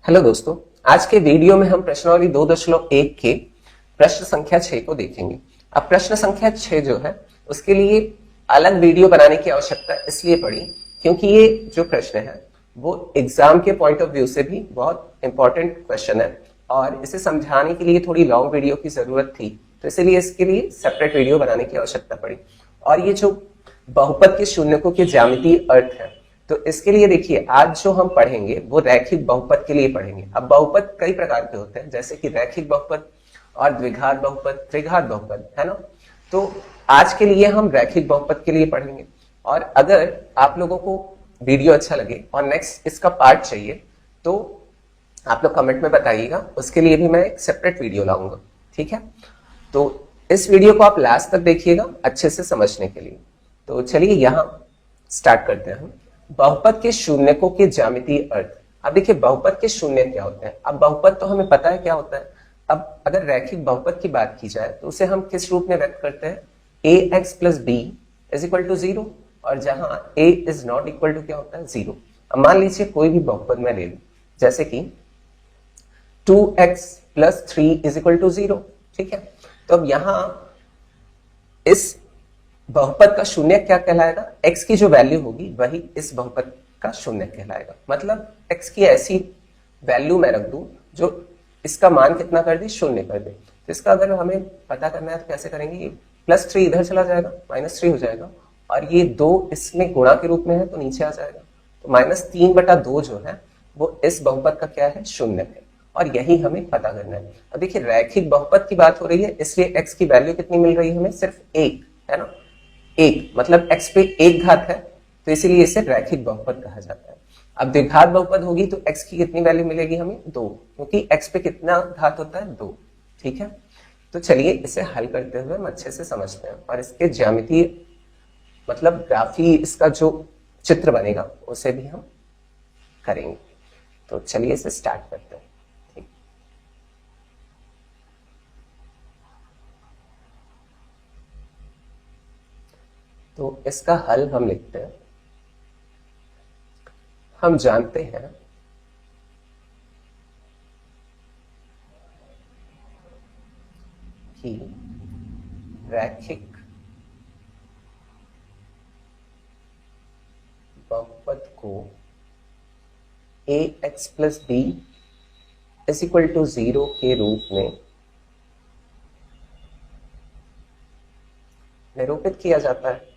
Hello दोस्तों, आज के वीडियो में हम प्रश्नावली 2.1 के प्रश्न संख्या 6 को देखेंगे। अब प्रश्न संख्या 6 जो है उसके लिए अलग वीडियो बनाने की आवश्यकता इसलिए पड़ी क्योंकि ये जो प्रश्न है वो एग्जाम के पॉइंट ऑफ व्यू से भी बहुत इंपॉर्टेंट क्वेश्चन है और इसे समझाने के लिए थोड़ी लॉन्ग वीडियो की जरूरत थी, तो इसीलिए इसके लिए सेपरेट वीडियो बनाने की आवश्यकता पड़ी। और ये जो बहुपद के शून्यकों के ज्यामितीय अर्थ है, तो इसके लिए देखिए आज जो हम पढ़ेंगे वो रैखिक बहुपद के लिए पढ़ेंगे। अब बहुपद कई प्रकार के होते हैं, जैसे कि रैखिक बहुपद और द्विघात बहुपद, त्रिघात बहुपद, है ना। तो आज के लिए हम रैखिक बहुपद के लिए पढ़ेंगे। और अगर आप लोगों को वीडियो अच्छा लगे और नेक्स्ट इसका पार्ट चाहिए तो आप लोग कमेंट में बताइएगा, उसके लिए भी मैं एक सेपरेट वीडियो लाऊंगा, ठीक है। तो इस वीडियो को आप लास्ट तक देखिएगा अच्छे से समझने के लिए। तो चलिए यहां स्टार्ट करते हैं हम। बहुपद के शून्यकों के ज्यामितीय अर्थ। अब देखिए बहुपद के शून्य क्या होते हैं। अब बहुपद तो हमें पता है क्या होता है। अब अगर रैखिक बहुपद की बात की जाए तो उसे हम किस रूप में व्यक्त करते हैं, ax plus B is equal to 0, और जहां a is not equal to क्या होता है 0। अब मान लीजिए कोई भी बहुपद मैं ले लूं, जैसे कि 2x plus 3 is equal to 0, ठीक है। तो अब यहां इस बहुपद का शून्य क्या कहलाएगा, x की जो वैल्यू होगी वही इस बहुपद का शून्य कहलाएगा। मतलब x की ऐसी वैल्यू मैं रख दूं जो इसका मान कितना कर दे, शून्य कर दे। तो इसका अगर हमें पता करना है तो कैसे करेंगे, प्लस 3 इधर चला जाएगा, माइनस 3 हो जाएगा, और ये 2 इसमें गुणा के रूप में है तो नीचे आ जाएगा। तो -3/2 जो है वो इस बहुपद का क्या है, शून्य है, और यही हमें पता करना है। अब देखिए रैखिक बहुपद की बात हो रही है, इसलिए x की वैल्यू कितनी मिल रही है हमें, सिर्फ 1, है ना। 1 मतलब x पे 1 घात है, तो इसीलिए इसे रैखिक बहुपद कहा जाता है। अब द्विघात बहुपद होगी तो x की कितनी वैल्यू मिलेगी हमें, 2, क्योंकि x पे कितना घात होता है, 2, ठीक है। तो चलिए इसे हल करते हुए हम अच्छे से समझते हैं और इसके ज्यामितीय मतलब ग्राफी, इसका जो चित्र बनेगा उसे भी हम करेंगे। तो चलिए इसे स्टार्ट करते हैं। ठीक, तो इसका हल हम लिखते हैं। हम जानते हैं कि रैखिक बहुपद को ax plus B is equal to 0 के रूप में निरूपित किया जाता है।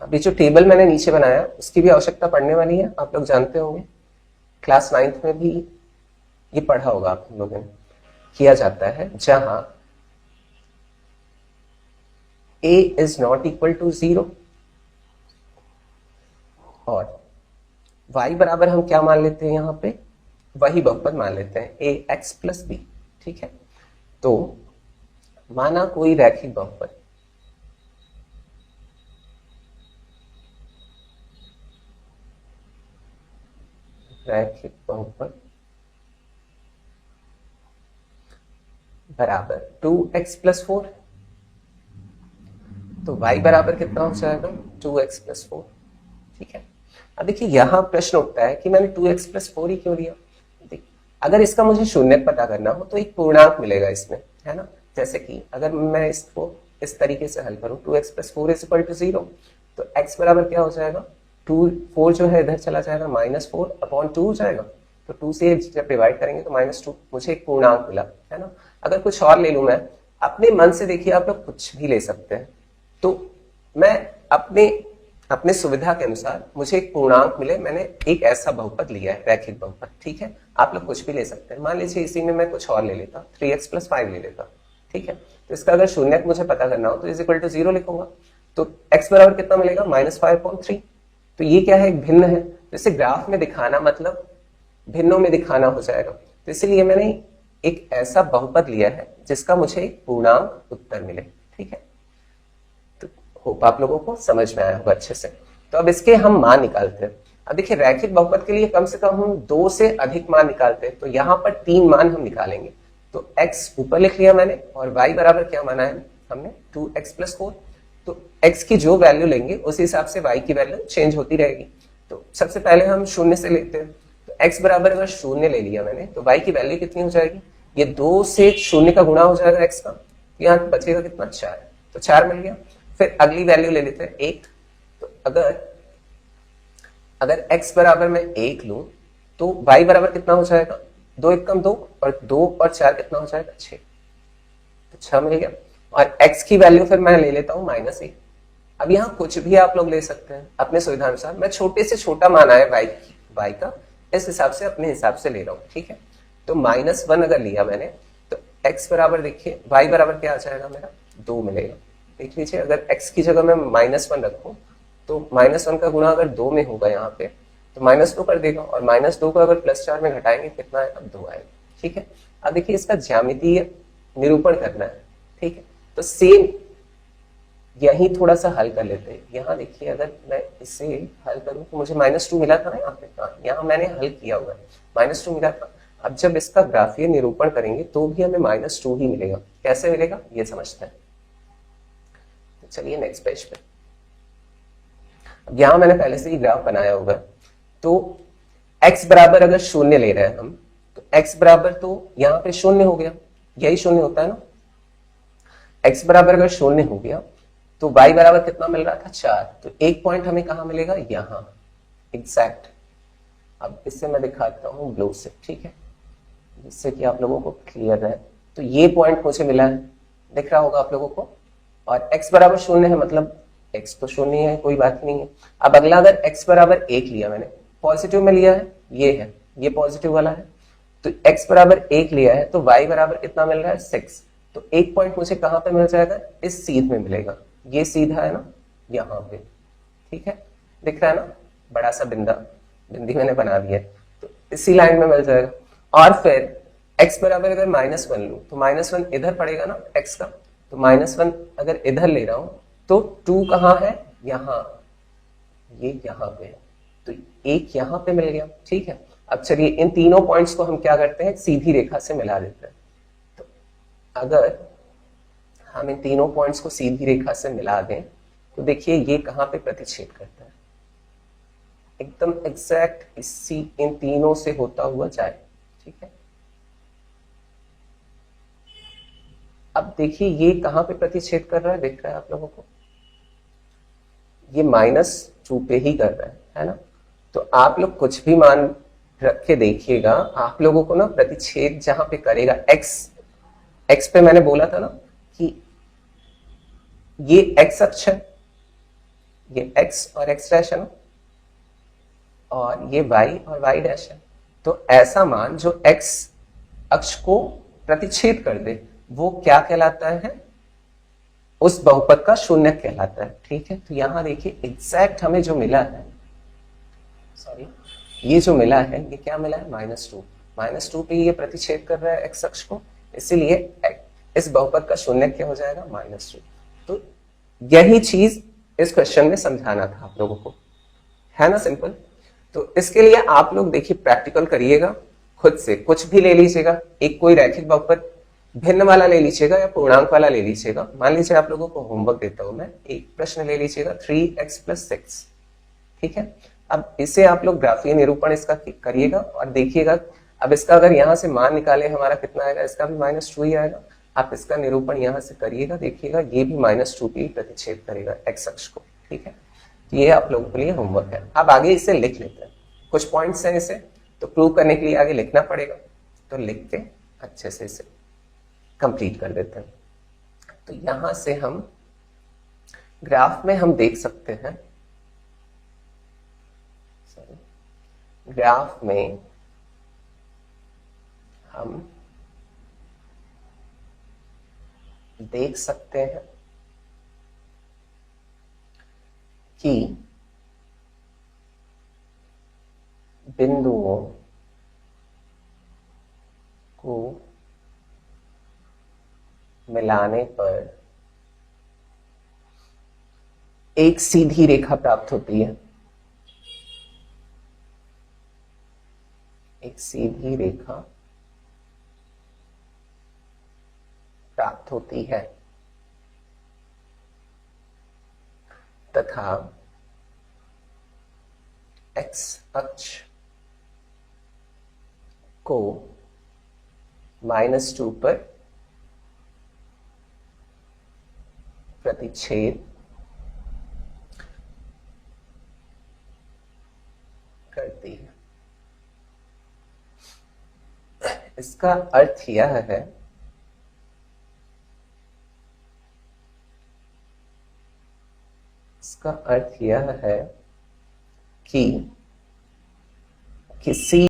अभी जो टेबल मैंने नीचे बनाया उसकी भी आवश्यकता पड़ने वाली है, आप लोग जानते होंगे, क्लास 9th में भी ये पढ़ा होगा आप लोगों ने। किया जाता है जहां a is not equal to 0 और y बराबर हम क्या मान लेते हैं, यहां पे वही बहुपद मान लेते हैं ax प्लस बी, ठीक है। तो माना कोई रैखिक बहुपद बराबर 2x प्लस 4, तो y बराबर कितना हो जाएगा, 2x प्लस 4, ठीक है। अब देखिए यहां प्रश्न उठता है कि मैंने 2x प्लस 4 ही क्यों लिया। अगर इसका मुझे शून्य पता करना हो तो एक पूर्णांक मिलेगा इसमें, है ना। जैसे कि अगर मैं इसको इस तरीके से हल करूं, 2x plus 4 is equal to 0, तो x बराबर क्या हो जाएगा, 4 जो है इधर चला जाएगा, -4/2 हो जाएगा। तो 2 से जब डिवाइड करेंगे तो -2, मुझे एक पूर्णांक मिला, है ना। अगर कुछ और ले लूं मैं, अपने मन से देखिए आप लोग कुछ भी ले सकते हैं। तो मैं अपने सुविधा के अनुसार मुझे एक पूर्णांक मिले, मैंने एक ऐसा बहुपद लिया है, रैखिक बहुपद, ठीक है। आप लोग कुछ भी ले सकते हैं। मान लीजिए इसी में मैं कुछ और ले लेता, 3x प्लस 5 ले लेता, ठीक है। तो इसका अगर शून्य मुझे पता करना हो तो इज इक्वल टू 0 लिखूंगा। तो x बराबर कितना मिलेगा, -5/3। तो ये क्या है, एक भिन्न है, तो इसे ग्राफ में दिखाना मतलब भिन्नों में दिखाना हो जाएगा। तो इसलिए मैंने एक ऐसा बहुपद लिया है जिसका मुझे एक पूर्णांक उत्तर मिले, ठीक है। तो होप आप लोगों को समझ में आया होगा अच्छे से। तो अब इसके हम मान निकालते हैं। अब देखिए रैखिक बहुपद के लिए कम से कम हम 2 से अधिक मान निकालते हैं, तो यहां पर 3 मान हम निकालेंगे। तो x ऊपर लिख लिया मैंने और y बराबर क्या माना है हमने, 2x प्लस 4। तो x की जो वैल्यू लेंगे उस हिसाब से y की वैल्यू चेंज होती रहेगी। तो सबसे पहले हम शून्य से लेते हैं, तो x बराबर अगर शून्य ले लिया मैंने तो y की वैल्यू कितनी हो जाएगी, ये 2 से शून्य का गुणा हो जाएगा x का, यहाँ बचेगा कितना 4, तो 4 मिल गया। फिर अगली वैल्यू ले लेते हैं 1, तो अगर x बराबर मैं 1 लूं तो y बराबर कितना हो जाएगा, 2 1 कम 2 और 2 और 4 कितना हो जाएगा 6, तो 6 मिल गया। और x की वैल्यू फिर मैं ले लेता हूं -1। अब यहाँ कुछ भी आप लोग ले सकते हैं अपने सुविधा अनुसार, मैं छोटे से छोटा मान आया y का, इस हिसाब से अपने हिसाब से ले रहा हूं, ठीक है। तो -1 अगर लिया मैंने तो x बराबर देखिए y बराबर क्या आ जाएगा मेरा 2 मिलेगा। देख लीजिए अगर x की जगह मैं -1 रखूं तो -1 का गुणा अगर 2 में होगा यहाँ पे तो -2 कर देगा, और -2 को अगर +4 में घटाएंगे कितना आएगा 2 आएगा, ठीक है। अब देखिए इसका ज्यामितीय निरूपण करना है, ठीक है। तो सेम यही थोड़ा सा हल कर लेते हैं। यहाँ देखिए अगर मैं इसे हल करूं तो मुझे -2 मिला था ना यहाँ पे, यहाँ मैंने हल किया हुआ है, -2 मिला था। अब जब इसका ग्राफीय निरूपण करेंगे तो भी हमें -2 ही मिलेगा। कैसे मिलेगा ये समझते हैं। तो चलिए नेक्स्ट पेज पे। अब यहाँ मैंने पहले से ही ग्राफ बनाया हुआ है, तो x बराबर अगर शून्य ले रहे हैं हम तो x बराबर तो यहाँ पे शून्य हो गया, यही शून्य होता है ना। x बराबर अगर शून्य हो गया तो y बराबर कितना मिल रहा था 4, तो एक पॉइंट हमें कहां मिलेगा यहाँ एग्जैक्ट। अब इससे मैं दिखाता हूं ब्लू से, ठीक है, जिससे कि आप लोगों को क्लियर रहे। तो ये पॉइंट मुझे मिला है, दिख रहा होगा आप लोगों को, और x बराबर शून्य है, मतलब x तो शून्य है, कोई बात नहीं है। अब अगला अगर x बराबर 1 लिया मैंने, पॉजिटिव में लिया है, ये पॉजिटिव वाला है, तो x बराबर 1 लिया है तो y बराबर कितना मिल रहा है 6। तो एक पॉइंट मुझे कहां पे मिल जाएगा, इस सीध में मिलेगा, ये सीधा है ना यहाँ पे, ठीक है, दिख रहा है ना, बड़ा सा बिंदी मैंने बना दिया है, तो इसी लाइन में मिल जाएगा। और फिर x बराबर अगर -1 लूं तो -1 इधर पड़ेगा ना x का, तो -1 अगर इधर ले रहा हूं तो 2 कहाँ है, यहाँ, ये यहाँ पे है, तो एक यहाँ पे मिल गया, ठीक है। अब चलिए इन तीनों पॉइंट्स को हम क्या करते हैं, सीधी रेखा से मिला देते हैं। तो अगर हम इन तीनों पॉइंट्स को सीधी रेखा से मिला दें तो देखिए ये कहां पे प्रतिच्छेद करता है, एकदम एग्जैक्ट इसी इन तीनों से होता हुआ जाए, ठीक है। अब देखिए ये कहां पे प्रतिच्छेद कर रहा है, देख रहा है आप लोगों को, ये -2 पे ही कर रहा है ना। तो आप लोग कुछ भी मान रख के देखिएगा, आप लोगों को ना प्रतिच्छेद जहां पे करेगा x पे मैंने बोला था ना कि ये x अक्ष है, ये x और x डैश है ना, और ये y और y डैश है। तो ऐसा मान जो x अक्ष को प्रतिच्छेद कर दे वो क्या कहलाता है, उस बहुपद का शून्य कहलाता है, ठीक है। तो यहां देखिए एग्जैक्ट हमें जो मिला है, सॉरी, ये जो मिला है ये क्या मिला है, -2 पे ये प्रतिच्छेद कर रहा है x अक्ष को, इसीलिए इस बहुपद का शून्य क्या हो जाएगा -2। तो यही चीज इस क्वेश्चन में समझाना था आप लोगों को, है ना, सिंपल। तो इसके लिए आप लोग देखिए प्रैक्टिकल करिएगा, खुद से कुछ भी ले लीजिएगा, एक कोई रैखिक बहुपद भिन्न वाला ले लीजिएगा या पूर्णांक वाला ले लीजिएगा। मान लीजिए आप लोगों को होमवर्क देता हूं मैं, एक प्रश्न ले लीजिएगा 3x + 6, ठीक है। अब इसे आप लोग ग्राफीय निरूपण इसका करिएगा और देखिएगा। अब इसका अगर यहां से मान निकाले हमारा कितना आएगा, इसका भी -2 ही आएगा। आप इसका निरूपण यहां से करिएगा, देखिएगा ये भी -2 पे ही प्रतिच्छेद करेगा x अक्ष को, ठीक है। ये आप लोगों के लिए होमवर्क है। अब आगे इसे लिख लेते हैं, कुछ पॉइंट्स हैं इसे तो प्रूव करने के लिए आगे लिखना पड़ेगा, तो लिख के अच्छे से इसे कंप्लीट कर देते हैं। तो यहां से हम ग्राफ में हम देख सकते हैं, ग्राफ में हम देख सकते हैं कि बिंदुओं को मिलाने पर एक सीधी रेखा प्राप्त होती है, एक सीधी रेखा प्राप्त होती है। तथा x अक्ष को -2 पर प्रतिच्छेद करती है। इसका अर्थ यह है कि किसी